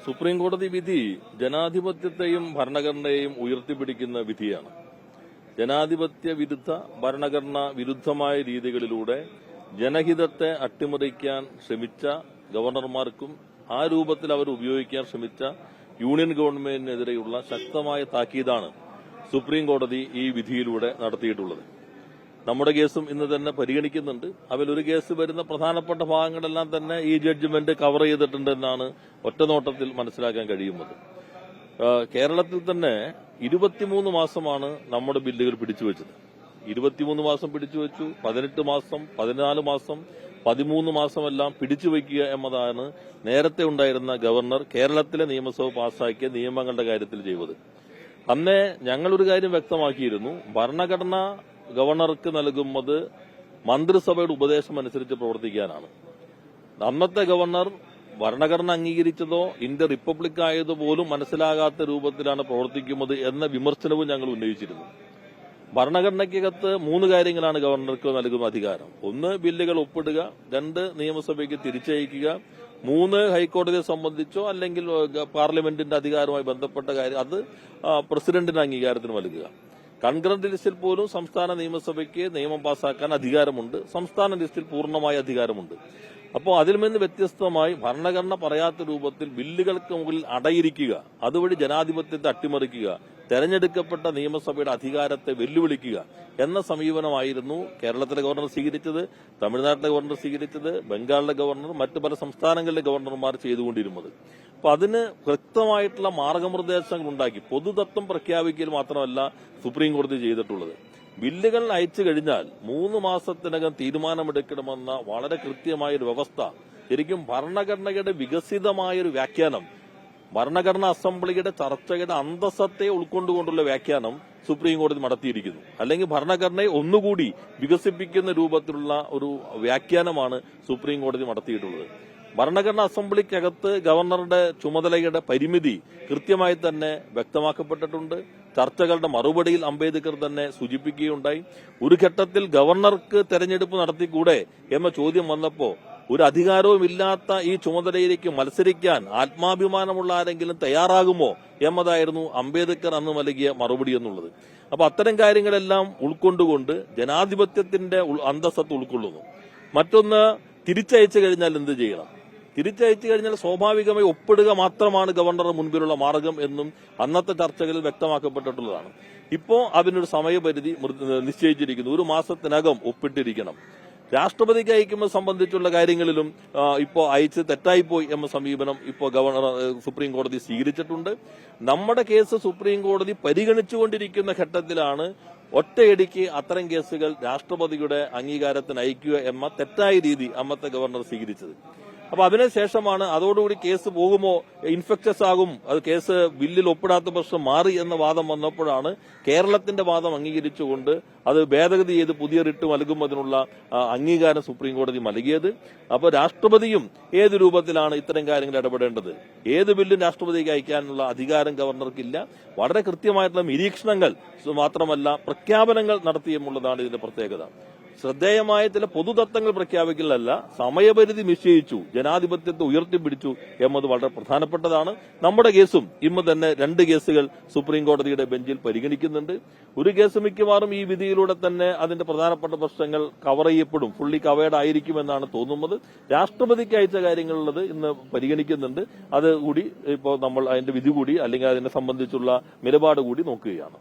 Supreme കോടതി വിധി ജനാധിപത്യത്തെയും ഭരണഘടനയെയും ഉയർത്തിപ്പിടിക്കുന്ന വിധിയാണ്. ജനാധിപത്യ വിരുദ്ധ ഭരണഘടന വിരുദ്ധമായ രീതികളിലൂടെ ജനഹിതത്തെ അട്ടിമറിക്കാൻ ശ്രമിച്ച ഗവർണർമാർക്കും ആ രൂപത്തിൽ അവർ ഉപയോഗിക്കാൻ ശ്രമിച്ച യൂണിയൻ ഗവൺമെന്റിനെതിരെയുള്ള ശക്തമായ താക്കീതാണ് സുപ്രീം കോടതി ഈ വിധിയിലൂടെ നടത്തിയിട്ടുള്ളത്. നമ്മുടെ കേസും ഇന്ന് തന്നെ പരിഗണിക്കുന്നുണ്ട്. അതിലൊരു കേസ് വരുന്ന പ്രധാനപ്പെട്ട ഭാഗങ്ങളെല്ലാം തന്നെ ഈ ജഡ്ജ്മെന്റ് കവർ ചെയ്തിട്ടുണ്ടെന്നാണ് ഒറ്റനോട്ടത്തിൽ മനസ്സിലാക്കാൻ കഴിയുന്നത്. കേരളത്തിൽ തന്നെ 23 മാസമാണ് നമ്മുടെ ബില്ലുകൾ പിടിച്ചുവെച്ചത്. 23 മാസം പിടിച്ചുവെച്ചു, 18 മാസം, 14 മാസം, 13 മാസമെല്ലാം പിടിച്ചുവെക്കുക എന്നതാണ് നേരത്തെ ഉണ്ടായിരുന്ന ഗവർണർ കേരളത്തിലെ നിയമസഭ പാസാക്കിയ നിയമങ്ങളുടെ കാര്യത്തിൽ ചെയ്തത്. അന്നേ ഞങ്ങളൊരു കാര്യം വ്യക്തമാക്കിയിരുന്നു. ഭരണഘടന ഗവർണർക്ക് നൽകുന്നത് മന്ത്രിസഭയുടെ ഉപദേശം അനുസരിച്ച് പ്രവർത്തിക്കാനാണ്. അന്നത്തെ ഗവർണർ ഭരണഘടന അംഗീകരിച്ചതോ ഇന്ത്യ റിപ്പബ്ലിക് ആയതുപോലും മനസ്സിലാകാത്ത രൂപത്തിലാണ് പ്രവർത്തിക്കുന്നത് എന്ന വിമർശനവും ഞങ്ങൾ ഉന്നയിച്ചിരുന്നു. ഭരണഘടനയ്ക്കകത്ത് 3 കാര്യങ്ങളാണ് ഗവർണർക്ക് നൽകുന്ന അധികാരം. 1 ബില്ലുകൾ ഒപ്പിടുക, 2 നിയമസഭയ്ക്ക് തിരിച്ചയക്കുക, 3 ഹൈക്കോടതിയെ സംബന്ധിച്ചോ അല്ലെങ്കിൽ പാർലമെന്റിന്റെ അധികാരവുമായി ബന്ധപ്പെട്ട കാര്യം അത് പ്രസിഡന്റിന്റെ അംഗീകാരത്തിന് നൽകുക. കൺകറന്റ് ലിസ്റ്റിൽ പോലും സംസ്ഥാന നിയമസഭയ്ക്ക് നിയമം പാസാക്കാൻ അധികാരമുണ്ട്. സംസ്ഥാന ലിസ്റ്റിൽ പൂർണ്ണമായ അധികാരമുണ്ട്. അപ്പോൾ അതിൽ നിന്ന് വ്യത്യസ്തമായി ഭരണഘടന പറയാത്ത രൂപത്തിൽ ബില്ലുകൾക്ക് മുകളിൽ അടയിരിക്കുക, അതുവഴി ജനാധിപത്യത്തെ അട്ടിമറിക്കുക, തെരഞ്ഞെടുക്കപ്പെട്ട നിയമസഭയുടെ അധികാരത്തെ വെല്ലുവിളിക്കുക എന്ന സമീപനമായിരുന്നു കേരളത്തിലെ ഗവർണർ സ്വീകരിച്ചത്, തമിഴ്നാട്ടിലെ ഗവർണർ സ്വീകരിച്ചത്, ബംഗാളിലെ ഗവർണർ, മറ്റു പല സംസ്ഥാനങ്ങളിലെ ഗവർണർമാർ ചെയ്തുകൊണ്ടിരുന്നത്. അപ്പൊ അതിന് വ്യക്തമായിട്ടുള്ള മാർഗനിർദ്ദേശങ്ങൾ ഉണ്ടാക്കി പൊതുതത്വം പ്രഖ്യാപിക്കൽ മാത്രമല്ല സുപ്രീം കോടതി ചെയ്തിട്ടുള്ളത്. ബില്ലുകൾ അയച്ചു കഴിഞ്ഞാൽ 3 മാസത്തിനകം തീരുമാനമെടുക്കണമെന്ന വളരെ കൃത്യമായൊരു വ്യവസ്ഥ, ശരിക്കും ഭരണഘടനയുടെ വികസിതമായൊരു വ്യാഖ്യാനം, ഭരണഘടനാ അസംബ്ലിയുടെ ചർച്ചയുടെ അന്തസ്സത്തെ ഉൾക്കൊണ്ടുകൊണ്ടുള്ള വ്യാഖ്യാനം സുപ്രീം കോടതി നടത്തിയിരിക്കുന്നു. അല്ലെങ്കിൽ ഭരണഘടനയെ ഒന്നുകൂടി വികസിപ്പിക്കുന്ന രൂപത്തിലുള്ള ഒരു വ്യാഖ്യാനമാണ് സുപ്രീം കോടതി നടത്തിയിട്ടുള്ളത്. ഭരണഘടനാ അസംബ്ലിക്കകത്ത് ഗവർണറുടെ ചുമതലയുടെ പരിമിതി കൃത്യമായി തന്നെ വ്യക്തമാക്കപ്പെട്ടിട്ടുണ്ട്. ചർച്ചകളുടെ മറുപടിയിൽ അംബേദ്കർ തന്നെ സൂചിപ്പിക്കുകയുണ്ടായി. ഒരു ഘട്ടത്തിൽ ഗവർണർക്ക് തെരഞ്ഞെടുപ്പ് നടത്തിക്കൂടെ എന്ന ചോദ്യം വന്നപ്പോൾ ഒരു അധികാരവും ഇല്ലാത്ത ഈ ചുമതലയിലേക്ക് മത്സരിക്കാൻ ആത്മാഭിമാനമുള്ള ആരെങ്കിലും തയ്യാറാകുമോ എന്നതായിരുന്നു അംബേദ്കർ അന്ന് നൽകിയ മറുപടി എന്നുള്ളത്. അപ്പൊ അത്തരം കാര്യങ്ങളെല്ലാം ഉൾക്കൊണ്ടുകൊണ്ട് ജനാധിപത്യത്തിന്റെ അന്തസ്സത്ത് ഉൾക്കൊള്ളുന്നു. മറ്റൊന്ന്, തിരിച്ചയച്ചു കഴിഞ്ഞാൽ എന്ത് ചെയ്യണം? തിരിച്ചയച്ചു കഴിഞ്ഞാൽ സ്വാഭാവികമായി ഒപ്പിടുക മാത്രമാണ് ഗവർണറുടെ മുൻപിലുള്ള മാർഗം എന്നും അന്നത്തെ ചർച്ചകളിൽ വ്യക്തമാക്കപ്പെട്ടിട്ടുള്ളതാണ്. ഇപ്പോ അതിനൊരു സമയപരിധി നിശ്ചയിച്ചിരിക്കുന്നു. 1 മാസത്തിനകം ഒപ്പിട്ടിരിക്കണം. രാഷ്ട്രപതിക്ക് അയക്കുമ്പോൾ സംബന്ധിച്ചുള്ള കാര്യങ്ങളിലും ഇപ്പോൾ അയച്ച് തെറ്റായിപ്പോയി എന്ന സമീപനം ഇപ്പോൾ സുപ്രീം കോടതി സ്വീകരിച്ചിട്ടുണ്ട്. നമ്മുടെ കേസ് സുപ്രീം കോടതി പരിഗണിച്ചുകൊണ്ടിരിക്കുന്ന ഘട്ടത്തിലാണ് ഒറ്റയടിക്ക് അത്തരം കേസുകൾ രാഷ്ട്രപതിയുടെ അംഗീകാരത്തിന് അയക്കുക എന്ന തെറ്റായ രീതി അന്നത്തെ ഗവർണർ സ്വീകരിച്ചത്. അപ്പൊ അതിനുശേഷമാണ് അതോടുകൂടി കേസ് പോകുമോ, ഇൻഫെക്ഷ്യസ് ആകും, അത് കേസ് ബില്ലിൽ ഒപ്പിടാത്ത പ്രശ്നം മാറി എന്ന വാദം വന്നപ്പോഴാണ് കേരളത്തിന്റെ വാദം അംഗീകരിച്ചുകൊണ്ട് അത് ഭേദഗതി ചെയ്ത് പുതിയ റിട്ട് നൽകുന്നതിനുള്ള അംഗീകാരം സുപ്രീം കോടതി നൽകിയത്. അപ്പോൾ രാഷ്ട്രപതിയും ഏത് രൂപത്തിലാണ് ഇത്തരം കാര്യങ്ങൾ ഇടപെടേണ്ടത്, ഏത് ബില്ലും രാഷ്ട്രപതിക്ക് അയക്കാനുള്ള അധികാരം ഗവർണർക്കില്ല. വളരെ കൃത്യമായിട്ടുള്ള നിരീക്ഷണങ്ങൾ മാത്രമല്ല പ്രഖ്യാപനങ്ങൾ നടത്തിയെന്നുള്ളതാണ് ഇതിന്റെ പ്രത്യേകത. ശ്രദ്ധേയമായ ചില പൊതുതത്വങ്ങൾ പ്രഖ്യാപിക്കലല്ല, സമയപരിധി നിശ്ചയിച്ചു, ജനാധിപത്യത്തെ ഉയർത്തിപ്പിടിച്ചു എന്നത് വളരെ പ്രധാനപ്പെട്ടതാണ്. നമ്മുടെ കേസും ഇന്ന് തന്നെ 2 കേസുകൾ സുപ്രീം കോടതിയുടെ ബെഞ്ചിൽ പരിഗണിക്കുന്നുണ്ട്. ഒരു കേസ് മിക്കവാറും ഈ വിധിയിലൂടെ തന്നെ അതിന്റെ പ്രധാനപ്പെട്ട പ്രശ്നങ്ങൾ കവർ ചെയ്യപ്പെടും, ഫുള്ളി കവേർഡ് ആയിരിക്കുമെന്നാണ് തോന്നുന്നത്. രാഷ്ട്രപതിക്ക് അയച്ച കാര്യങ്ങളുള്ളത് ഇന്ന് പരിഗണിക്കുന്നുണ്ട്. അത് കൂടി ഇപ്പോൾ നമ്മൾ അതിന്റെ വിധി കൂടി അല്ലെങ്കിൽ അതിനെ സംബന്ധിച്ചുള്ള നിലപാട് കൂടി നോക്കുകയാണ്.